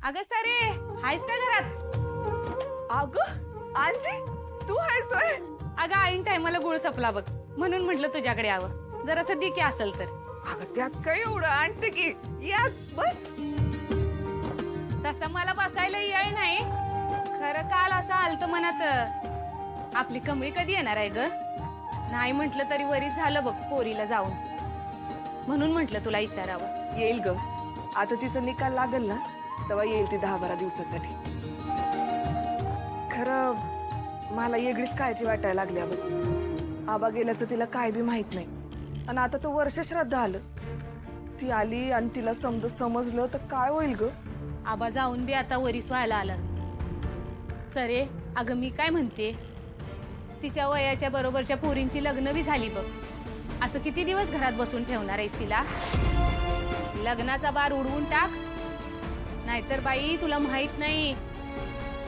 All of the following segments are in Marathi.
अगं सारे हायस का घरात? अगं आजी तू आहेस होय? अगं आईन टायमाला गुळ सपला बघ म्हणून म्हटलं तुझ्याकडे यावं जरासं दे की असेल तर. अगं त्यात काय एवढं आणते की या बस. तसं मला बसायला येळ नाही खरं काल असं आलतं मनात आपली कमळी कधी येणार आहे ग? नाही म्हटलं तरी वरीच झालं बघ पोरीला जाऊन म्हणून म्हटलं तुला विचारावं. येईल ग आता तिचा निकाल लागल ना तेव्हा येईल ती 10-12 दिवसासाठी. खरं मला वेगळीच काळजी वाटायला लागली अगं. आबा गेल्याचं तिला काय बी माहित नाही आणि आता तो वर्ष श्राद्ध आलं. ती आली आणि तिला समजलं तर काय होईल ग? आबा जाऊन बी आता वरीस व्हायला आलं. सरे अगं मी काय म्हणते तिच्या वयाच्या बरोबरच्या पोरींची लग्न बी झाली बघ. असं किती दिवस घरात बसून ठेवणार आहेस तिला? लग्नाचा बार उडवून टाक नाहीतर बाई तुला माहित नाही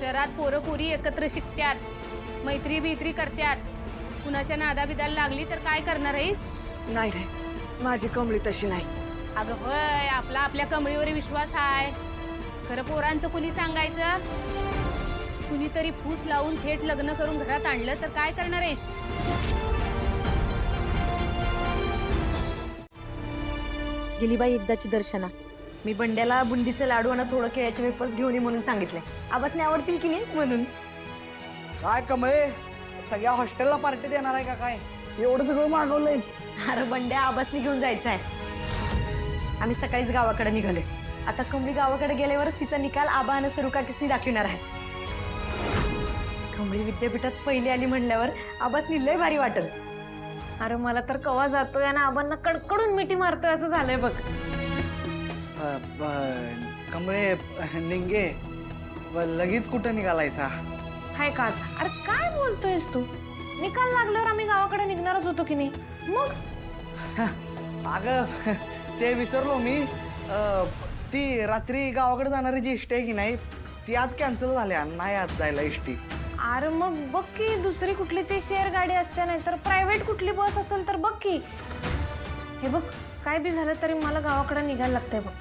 शहरात पोरं पोरी एकत्र शिकत्यात मैत्री बित्री करत्यात. कुणाच्या नादा बिदाला लागली तर काय करणार आहेस? नाही रे माझी कमळी तशी नाही. अगं होय आपला आपल्या कमळीवर विश्वास आहे खरं पोरांचं कुणी सांगायचं? कुणीतरी फूस लावून थेट लग्न करून घरात आणलं तर काय करणार आहेस? गेली बाई एकदाची दर्शना. मी बंड्याला बुंदीचे लाडू आणि थोडं केळ्याचे वेपर्स घेऊन ये म्हणून सांगितलंय. आबासने आवडतील की नाही म्हणून. काय कमळे सगळ्या हॉस्टेलला पार्टी देणार आहे का काय? एवढं सगळं मागवलंयस? अरे बंड्या आबासने घेऊन जायचं आहे. आम्ही सकाळीच गावाकडे निघालोय. आता कमळी गावाकडे गेल्यावरच तिचा निकाल आबा आणि सरुकाकीसनी दाखवणार आहे. कमळी विद्यापीठात पहिली आली म्हणल्यावर आबासनी लय भारी वाटल. अरे मला तर कवा जातोय आणि आबांना कडकडून मिठी मारतोय असं झालंय बघ. कमळे निंगे लगेच कुठं निघालायचा? हाय का? अरे काय बोलतोयस तू? निकाल लागल्यावर आम्ही गावाकडे निघणारच होतो की नाही मग. अगं ते विसरलो मी. ती रात्री गावाकडे जाणारी जी इष्टी आहे की नाही ती आज कॅन्सल झाल्या. नाही आज जायला इष्टी. अरे मग बघ की दुसरी कुठली ती शेअर गाडी असते नाही तर प्रायव्हेट कुठली बस असेल तर बघ की. हे बघ काय बी झालं तरी मला गावाकडे निघायला लागतंय बघ.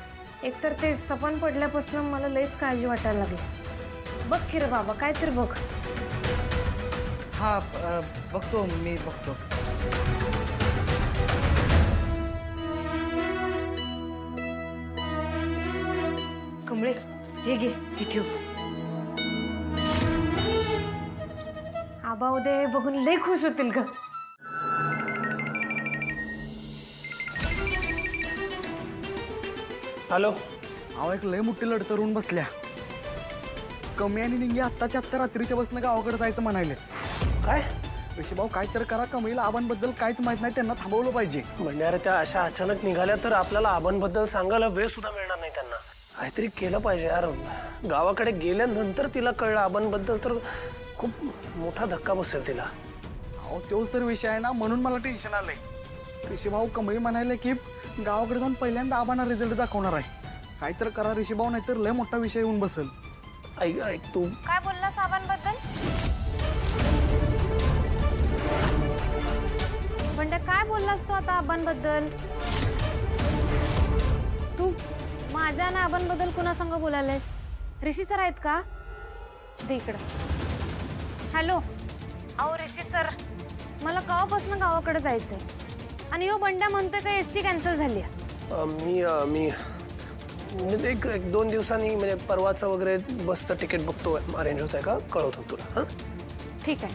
एकतर ते सपन पडल्यापासून मला लईच काळजी वाटायला लागली. बघ की रे बाबा काहीतरी बघ. हा बघतो मी बघतो. कमळे हे घे हे ठेव. आबा उद्या हे बघून लई खुश होतील ग. हॅलो. अहो एक लय मोठी लढत करून बसल्या. कमी आणि निंगे आत्ताच्या आत्ता रात्रीच्या बसनं गावाकडे जायचं म्हणाले. काय ऋषीभाऊ काय तर करा. कमळीला आबांबद्दल काहीच माहित नाही. त्यांना थांबवलं पाहिजे. म्हणणार त्या अशा अचानक निघाल्या तर आपल्याला आबांबद्दल सांगायला वेळ सुद्धा मिळणार नाही त्यांना. काहीतरी केलं पाहिजे यार. गावाकडे गेल्यानंतर तिला कळलं आबांबद्दल तर खूप मोठा धक्का बसेल तिला. अहो तोच तर विषय आहे ना म्हणून मला टेन्शन आलंय. ऋषीभाऊ कमळी म्हणाले की गावाकडे जाऊन पहिल्यांदा आबांना रिझल्ट दाखवणार आहे. काय तर करा ऋषीभाऊ नाहीतर लय मोठा विषय येऊन बसेल. ऐक ऐक तू काय बोललास आबांबद्दल? पण काय बोललास तू आता आबांबद्दल? तू माझ्या ना आबांबद्दल कुणा संग बोलायलास? ऋषी सर आहेत का? दे इकडं. हॅलो. अहो ऋषी सर मला कवापासून गावाकडे जायचंय आणि यो बंड्या म्हणतोय का एसटी कॅन्सल झाली. मी म्हणजे एक दोन दिवसांनी म्हणजे परवाचं वगैरे बसचं तिकीट बघतो अरेंज होत आहे का कळवतो तुला. हां ठीक आहे.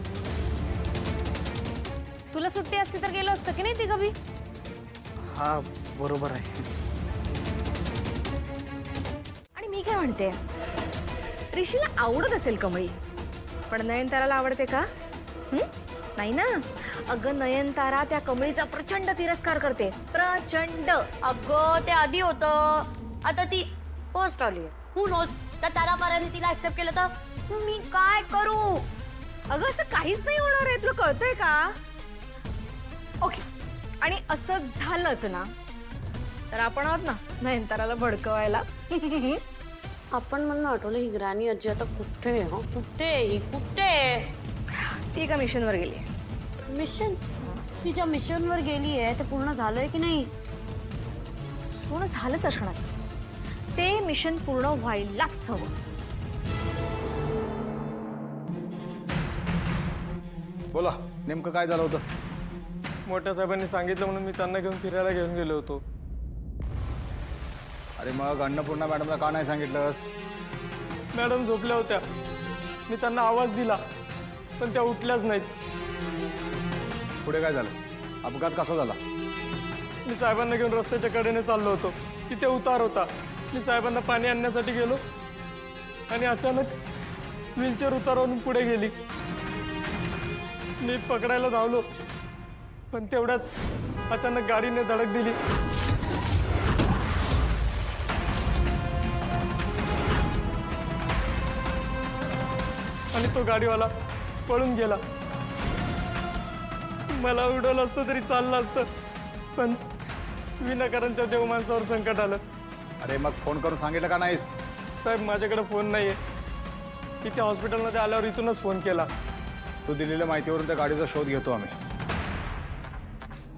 तुला सुट्टी असती तर गेलो असतो की नाही ती गबी. हा बरोबर आहे. आणि मी काय म्हणते ऋषीला आवडत असेल कमळी पण नयनताराला आवडते का? नाही ना. अगं नयनतारा त्या कमळीचा प्रचंड तिरस्कार करते. प्रचंड. अगं ते आधी होतं आता ती फर्स्ट आली आहे. हु नोस त्या तारापाराने तिला ऍक्सेप्ट केलं तर मी काय करू? अगं असं काहीच नाही होणार आहे तुला कळतंय का? ओके आणि असं झालंच ना तर आपण आहोत ना नयनताराला भडकवायला. आपण मला आठवलं ही ग्रॅनी आजी आता कुठे आहे? कुठे ती एका मिशनवर गेली. मिशन? तिच्या मिशनवर गेली आहे ते पूर्ण झालंय की नाही? पूर्ण झालंच असणार. ते मिशन पूर्ण व्हायलाच हवं. बोला नेमकं काय झालं होतं? मोठ्या साहेबांनी सांगितलं म्हणून मी त्यांना घेऊन फिरायला घेऊन गेलो होतो. अरे मग अन्नपूर्णा मॅडमला का नाही सांगितलंस? मॅडम झोपल्या होत्या. मी त्यांना आवाज दिला पण त्या उठल्याच नाहीत. पुढे काय झालं? अपघात कसा झाला? मी साहेबांना घेऊन रस्त्याच्या कडेने चाललो होतो. तिथे उतार होता. मी साहेबांना पाणी आणण्यासाठी गेलो आणि अचानक व्हीलचेअर उतारावरून पुढे गेली. मी पकडायला धावलो पण तेवढ्यात अचानक गाडीने धडक दिली. आणि तो गाडीवाला पळून गेला. मला उडवलं असतं तरी चाललं असतं पण विनाकारण त्या देव माणसावर संकट आलं. अरे मग फोन करून सांगितलं का नाहीस? साहेब माझ्याकडे फोन नाहीये. इथे हॉस्पिटलमध्ये आल्यावर इथूनच फोन केला. तू दिलेल्या माहितीवरून त्या गाडीचा शोध घेतो आम्ही.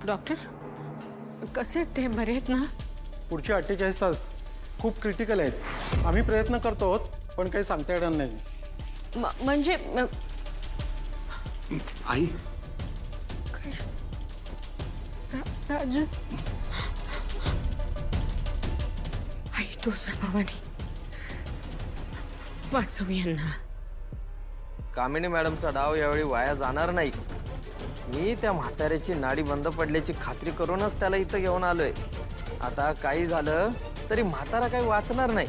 डॉक्टर कसे ते बरे आहेत ना? पुढचे 48 तास खूप क्रिटिकल आहेत. आम्ही प्रयत्न करतो आहोत पण काही सांगता येणार नाही. म्हणजे आई राजू आई तुळजाभवानी वाचव यांना. कामिनी मॅडमचा डाव यावेळी वाया जाणार नाही. मी त्या म्हाताऱ्याची नाडी बंद पडल्याची खात्री करूनच त्याला इथं घेऊन आलोय. आता काही झालं तरी म्हातारा काही वाचणार नाही.